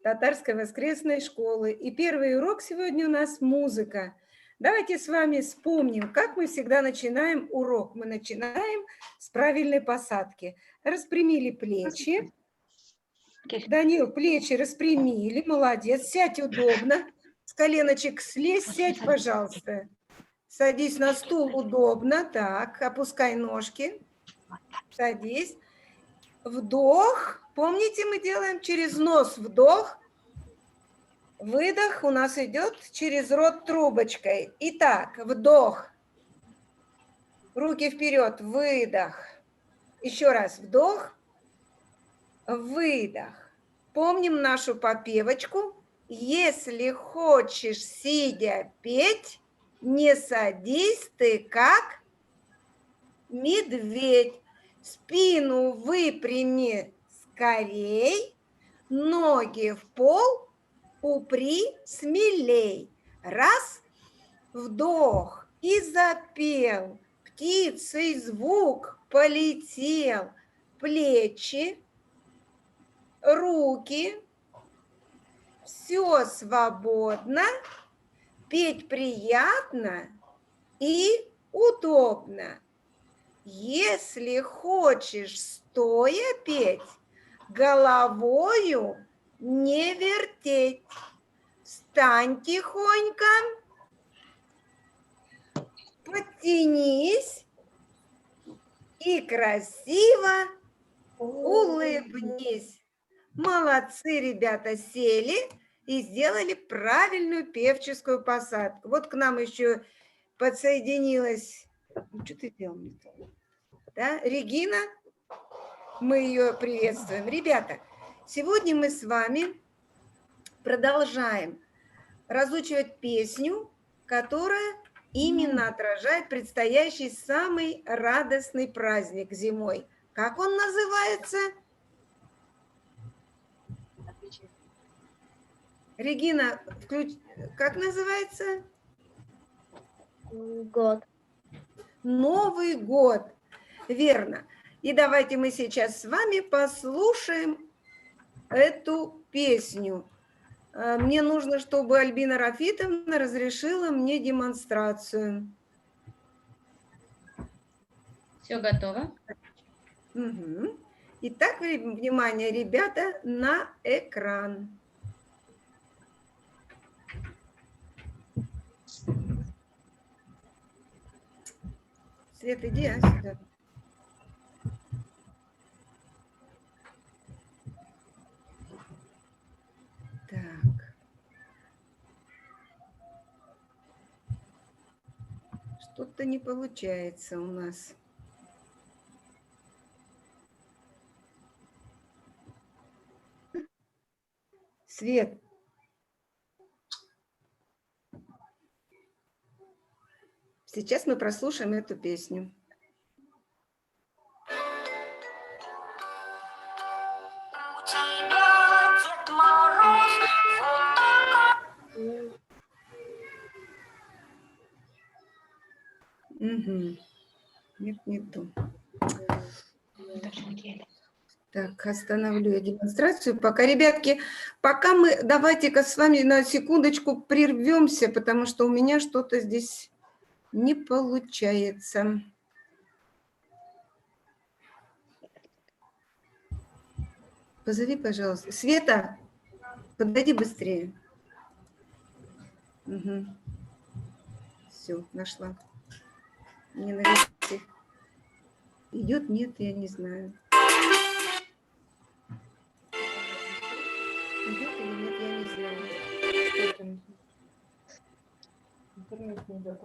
Татарской воскресной школы. И первый урок сегодня у нас музыка. Давайте с вами вспомним, как мы всегда начинаем урок. Мы начинаем с правильной посадки. Распрямили плечи. Данил, плечи распрямили, молодец. Сядь удобно. С коленочек слезь, сядь, пожалуйста. Садись на стул удобно. Так, опускай ножки. Садись. Вдох. Помните, мы делаем через нос вдох. Выдох у нас идет через рот трубочкой. Итак, вдох. Руки вперед. Выдох. Еще раз. Вдох. Выдох. Помним нашу попевочку. Если хочешь, сидя, петь, не садись ты, как медведь. Спину выпрями скорей, ноги в пол упри смелей. Раз, вдох и запел, птицей звук полетел. Плечи, руки, все свободно, петь приятно и удобно. Если хочешь стоя петь, головою не вертеть. Встань тихонько, подтянись и красиво улыбнись. Молодцы, ребята, сели и сделали правильную певческую посадку. Вот к нам еще подсоединилась... Что ты делал? Да? Регина, мы ее приветствуем. Ребята, сегодня мы с вами продолжаем разучивать песню, которая именно отражает предстоящий самый радостный праздник зимой. Как он называется? Регина, как называется? Год. Новый год. Верно. И давайте мы сейчас с вами послушаем эту песню. Мне нужно, чтобы Альбина Рафитовна разрешила мне демонстрацию. Все готово. Угу. Итак, внимание, ребята, на экран. Свет, иди сюда. Так. Что-то не получается у нас. Свет. Сейчас мы прослушаем эту песню. Угу. Нет, не то. Так, остановлю я демонстрацию. Пока, ребятки, пока мы, давайте-ка с вами на секундочку прервемся, потому что у меня что-то здесь не получается. Позови, пожалуйста. Света, подойди быстрее. Угу. Все, нашла. Не навести. Идет, нет, я не знаю. Идет или нет, я не знаю. Интернет не идет.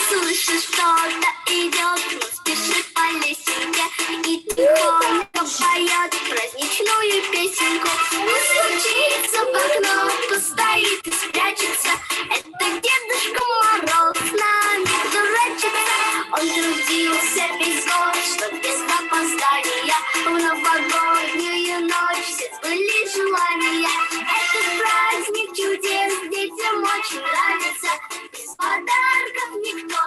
Слышишь, что-то идет, не спешит по лесенке и тихонько поет праздничную песенку. Постучится в окно, постоит и спрячется. Это Дедушка Мороз с нами дурачится. Он трудился весь год, чтоб без опоздания в новогоднюю ночь все сбылись желания. Этот праздник чудес детям очень нравится. Без подарков никто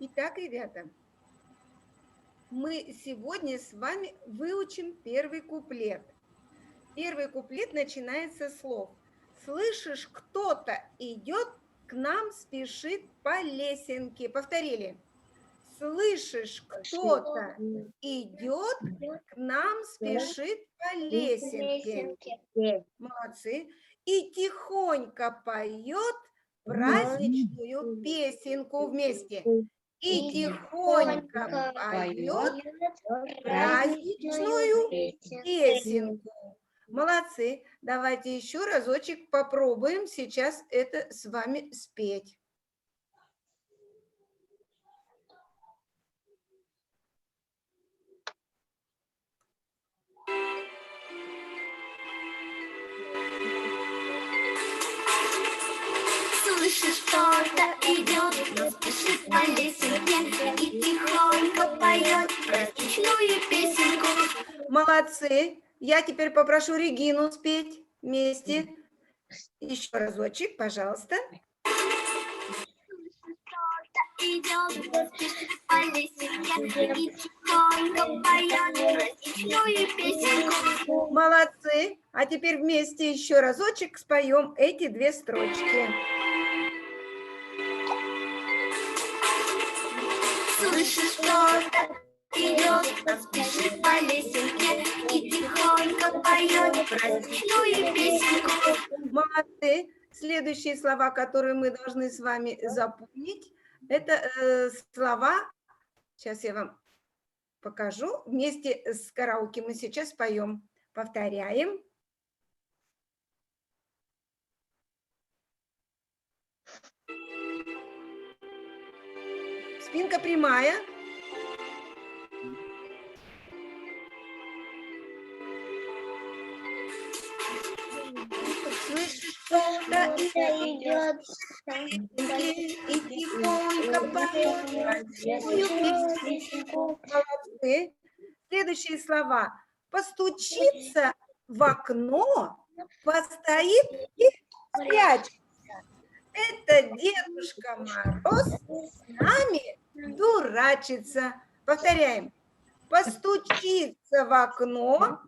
Итак, ребята, мы сегодня с вами выучим первый куплет. Первый куплет начинается с слов. Слышишь, кто-то идет, к нам спешит по лесенке. Повторили. Слышишь, кто-то идет, к нам спешит по лесенке. Молодцы. И тихонько поет праздничную песенку вместе. И тихонько поет праздничную песенку. Молодцы. Давайте еще разочек попробуем сейчас это с вами спеть. Слышишь, кто-то идет, но спешит по лесенке и тихонько поет праздничную песенку. Молодцы. Я теперь попрошу Регину спеть вместе. Еще разочек, пожалуйста. Идет, но спешит по лесенке и тихонько поет праздничную песенку. Молодцы. А теперь вместе еще разочек споем эти две строчки. Слышишь, кто-то идет, но спешит по лесенке и тихонько поет праздничную песенку. Молодцы. Следующие слова, которые мы должны с вами запомнить, это слова, сейчас я вам покажу, вместе с караоке мы сейчас поем. Повторяем. Спинка прямая. Слышишь, кто-то идет, и тихонько поет песенку. Молодцы. Следующие слова. Постучится в окно, постоит и спрячется. Это Дедушка Мороз с нами дурачится. Повторяем. Постучится в окно,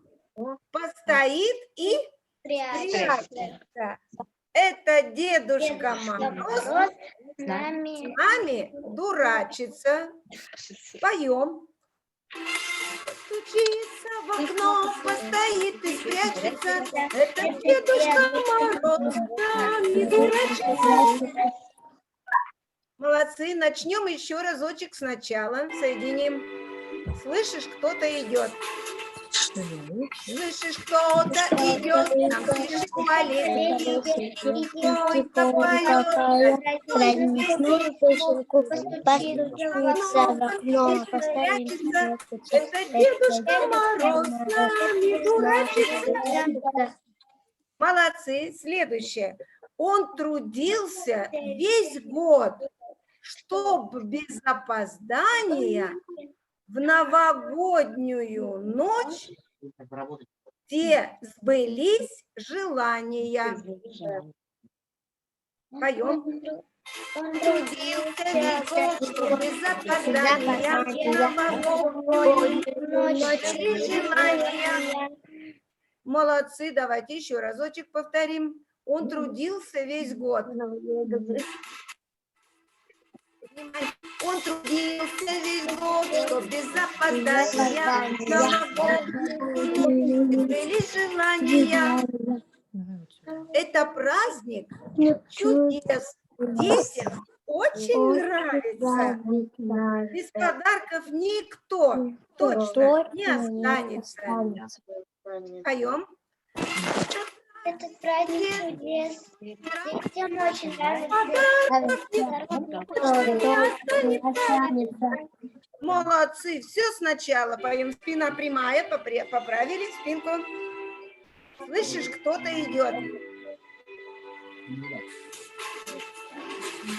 постоит и спрячется. Это Дедушка Мороз с нами дурачится. Поем. Постучится в окно, постоит и спрячется. Это Дедушка Мороз с нами дурачится. Молодцы. Начнем еще разочек сначала. Соединим. Слышишь, кто-то идет. Слышишь, кто-то идет, нам спешит по лесенке, и тихонько поет праздничную песенку. Постучится в окно, постоит. Это Дедушка Мороз с нами дурачится. Молодцы. Следующее. Он трудился весь год, чтобы без опоздания в новогоднюю ночь все сбылись желания. Поем. Он трудился весь год, чтобы без опоздания в новогоднюю ночь желания. Молодцы. Давайте еще разочек повторим. Он трудился весь год. Он трудился весь год, чтобы без опоздания были желания. Это праздник чудес. Детям очень нравится. Без подарков никто точно не останется. Поем. Этот праздник чудес. Детям очень нравится. Молодцы. Все сначала поем. Спина прямая. Поправили спинку. Слышишь, кто-то идет.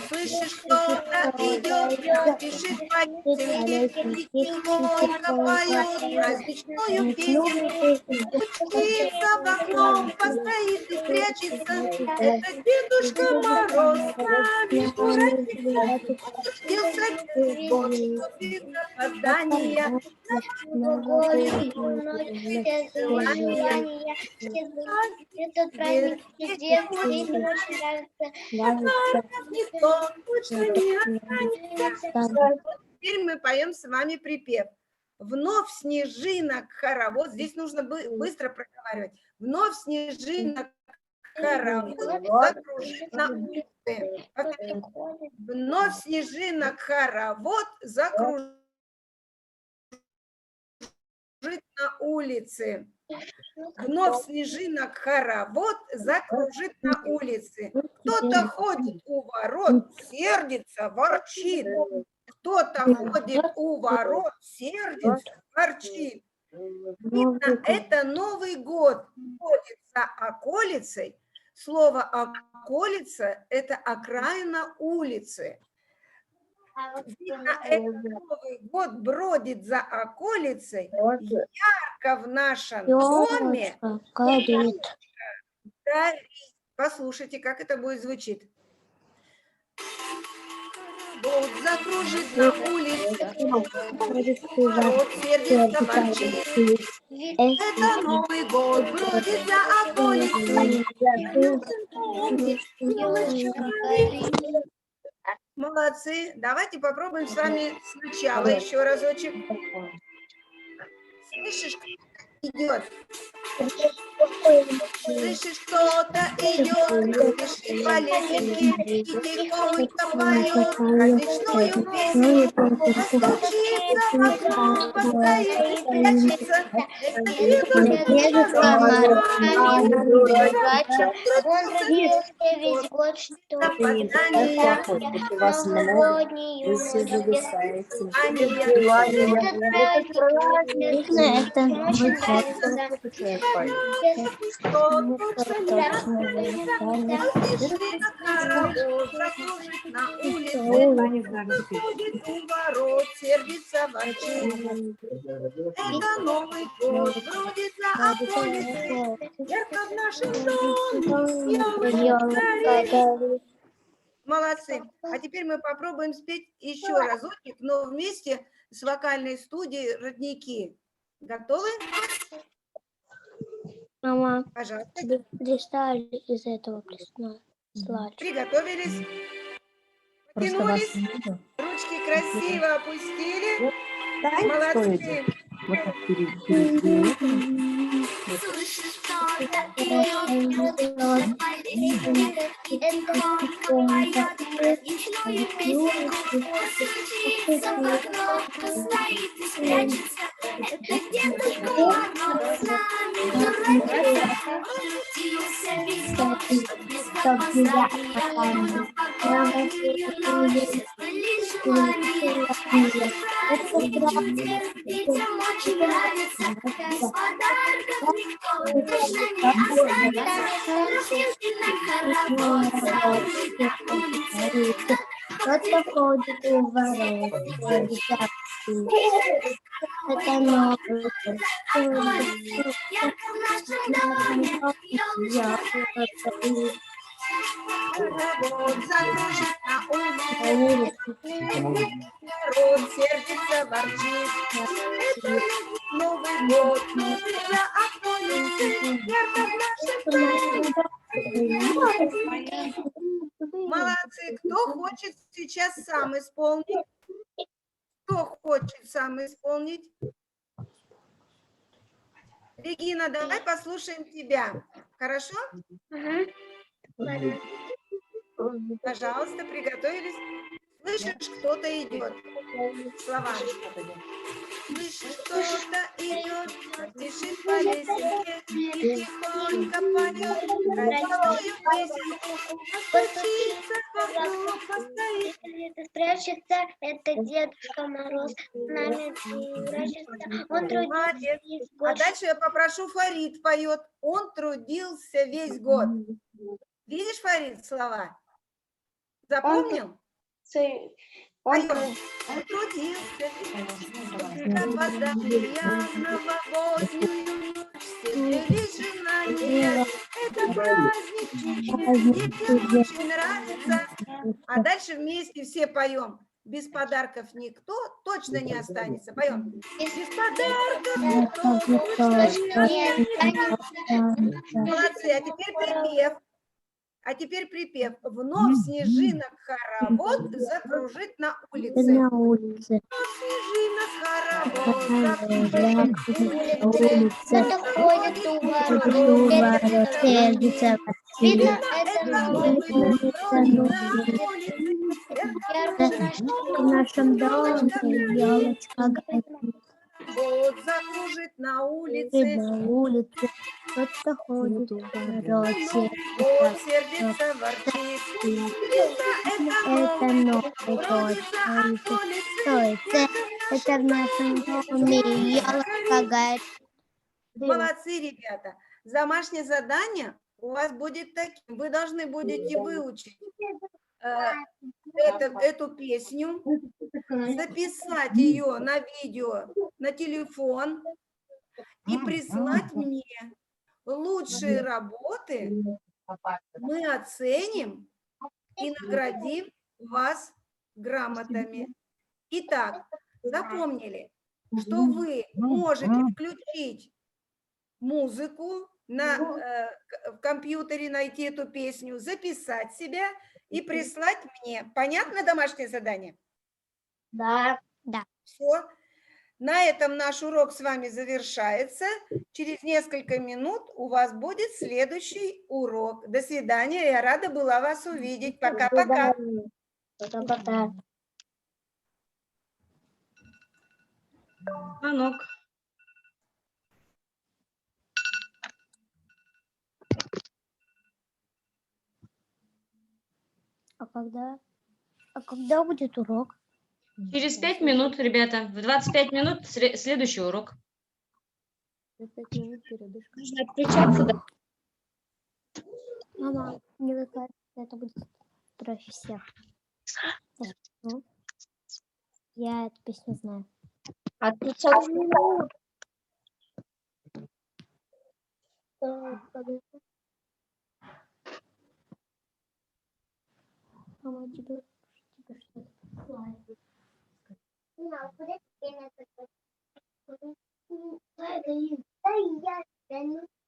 Слышишь, кто-то идет, спешит по лесенке и тихонько поет праздничную песенку. Учится в окном, постоит и спрячется. Это Дедушка Мороз с нами прощается. Он трудился весь год, чтобы задания. Этот праздник чудес мне очень нравится. Никто точно не останется. Теперь мы поем с вами припев. Вновь снежинок хоровод. Здесь нужно быстро проговаривать. Вновь снежинок хоровод закружит на улице. Вновь снежинок хоровод закружит на улице. Вновь снежинок хоровод закружит на улице. Кто-то ходит у ворот, сердится, ворчит. Кто-то ходит у ворот, сердится, ворчит. Видно, это Новый год. Ходит за околицей. Слово околица – это окраина улицы. Видно, это Новый год бродит за околицей. Ярко в нашем доме горит. Послушайте, как это будет звучить. Вот закружит на улице, народ сердится, ворчит. Это Новый год бродит за околицей. Молодцы. Давайте попробуем с вами сначала еще разочек. Слышишь, кто-то идет? Слышишь, кто-то идет, спешит по лесенке и тихонько поет праздничную песню. Постучится в окно, постоит и прячется. Дедушка Мороз он родился весь год, чтобы новогоднюю сердится, ворчит. Это Новый год бродит за околицей, ярко в нашем доме. Молодцы. А теперь мы попробуем спеть еще разочек, но вместе с вокальной студией «Родники». Готовы? Мама, Пожалуйста. достали из этого плесна. Приготовились. Потянулись. Ручки красиво опустили. Молодцы. Вот так перейти. Слышишь, кто-то идет, тихонько поет праздничную песенку. Постучится в окно, постоит и спрячется. Это Дедушка Мороз с нами дурачится. Он трудился весь год, чтоб без опоздания. Покойную месяц были желания. Детям очень нравится, без подарков никто точно не останется. Снежинок хоровод закружит на улице. Кто-то ходит у ворот, это Новый год. Ярко в нашем доме елочка. Хоровод закружит на улице. Народ сердится, ворчит. Это Новый год за околицей, ярко в нашем доме. Молодцы. Кто хочет сейчас сам исполнить? Кто хочет сам исполнить? Регина, давай послушаем тебя. Хорошо? Пожалуйста, приготовились. Слышишь, кто-то идет. Слова. Слышишь, кто-то идет, спешит по лесенке и тихонько поет праздничную песенку. Постучится в окно, постоит. Спрячется, это Дедушка Мороз с нами прячется. Он трудился весь А год. дальше я попрошу, Фарид поет. Он трудился весь год. Видишь, Фарид, слова? Запомнил? Он Поем. Он трудился до опоздания новогоднюю ночь. Все переживания. Это праздник чудес, детям очень нравится. А дальше вместе все поем. Без подарков никто точно не останется. Поем. Без подарков никто точно не останется. Молодцы. А теперь припев. Вновь снежинок хоровод закружит на улице. На улице. Снежинок хоровод закружит на улице. кто-то ходит у ворот. Ворот сердится Видно, Это это Новый новый год год. бродит на улице. в нашем доме елочка горит. Вот закружит на улице. На улице кто-то ходит у ворот Вот сердится. сердится, ворчит. Это Это Новый Новый год год бродится от улицы. это в нашем доме елочка горит. Молодцы, ребята. Домашнее задание у вас будет таким. Вы должны будете выучить эту песню, записать ее на видео, на телефон и прислать мне. Лучшие работы мы оценим и наградим вас грамотами. Итак, запомнили, что вы можете включить музыку в компьютере, найти эту песню, записать себя и прислать мне. Понятно домашнее задание? Да. Все. На этом наш урок с вами завершается. Через несколько минут у вас будет следующий урок. До свидания. Я рада была вас увидеть. Пока-пока. Пока-пока. Звонок. А когда будет урок? Через 5 минут, ребята. В 25 минут следующий урок. Нужно отключаться, да? Мама, мне кажется, это будет проще всех. Так, ну, я эту песню знаю. Отключаться. Мама, тебе что? Да, я